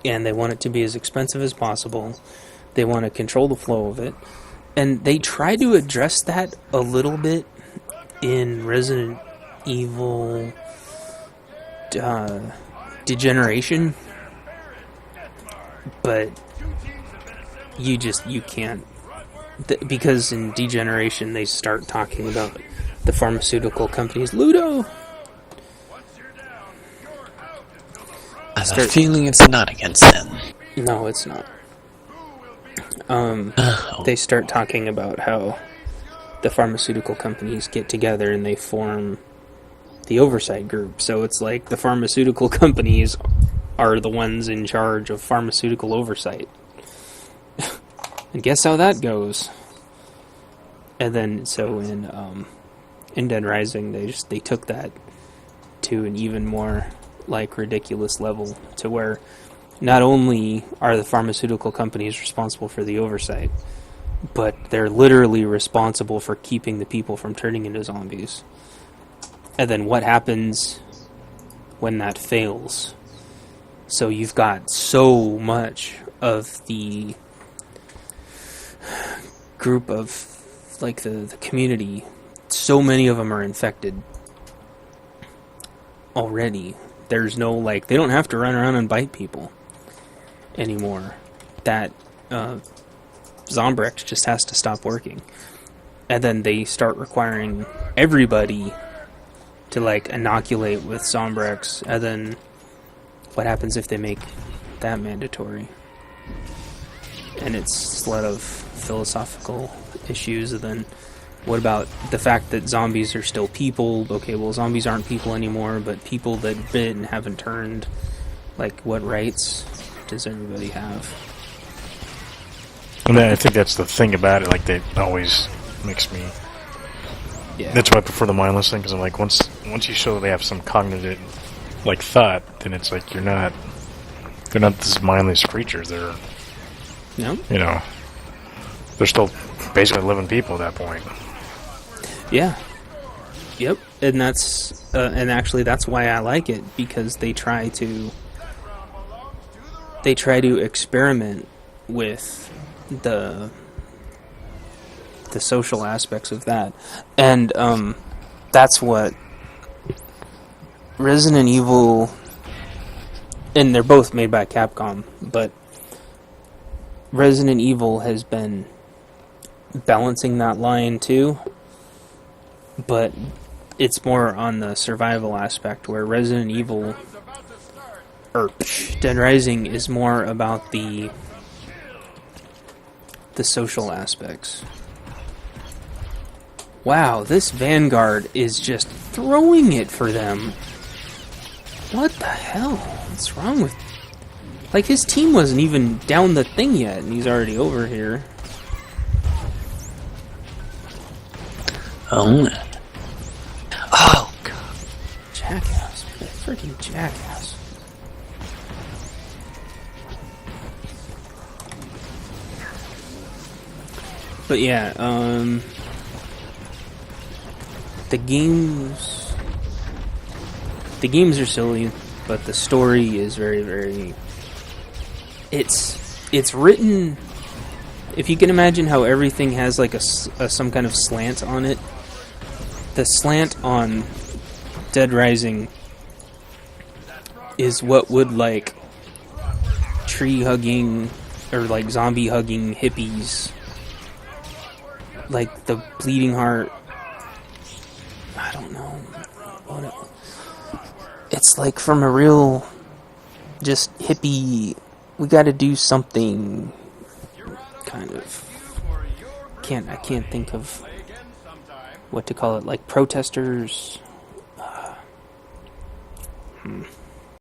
and they want it to be as expensive as possible. They want to control the flow of it. And they try to address that a little bit in Resident Evil Degeneration, but you can't, because in Degeneration they start talking about the pharmaceutical companies. Ludo! I have a feeling it's not against them. No, it's not. They start talking about how the pharmaceutical companies get together and they form the oversight group. So it's like the pharmaceutical companies are the ones in charge of pharmaceutical oversight. And guess how that goes? And then, so in Dead Rising, they took that to an even more like ridiculous level, to where not only are the pharmaceutical companies responsible for the oversight, but they're literally responsible for keeping the people from turning into zombies. And then what happens when that fails? So you've got so much of the group of, like, the community, so many of them are infected already. There's no, like, they don't have to run around and bite people anymore. That Zombrex just has to stop working. And then they start requiring everybody to, like, inoculate with Zombrex. And then what happens if they make that mandatory? And it's a lot of philosophical issues. And then what about the fact that zombies are still people? Okay, well, zombies aren't people anymore, but people that bit and haven't turned, like, what rights does everybody have? And I think that's the thing about it, like, they always makes me... Yeah. That's why I prefer the mindless thing, because I'm like, once you show that they have some cognitive, like, thought, then it's like, they're not these mindless creatures, they're... No? You know, they're still basically living people at that point. Yeah. Yep. And that's and actually that's why I like it, because they try to experiment with the social aspects of that. And that's what Resident Evil, and they're both made by Capcom, but Resident Evil has been balancing that line too, but it's more on the survival aspect, where Resident Evil or Dead Rising is more about the social aspects. Wow, this Vanguard is just throwing it for them. What the hell? What's wrong with... Like, his team wasn't even down the thing yet, and he's already over here. Oh, God. Jackass. Freaking jackass. But yeah, the games are silly, but the story is very, very... It's written... If you can imagine how everything has like some kind of slant on it, the slant on Dead Rising is what would, like, tree-hugging or, like, zombie-hugging hippies, like the Bleeding Heart, I don't know what it's like, from a real just hippie, we gotta do something kind of, I can't think of what to call it, like protesters.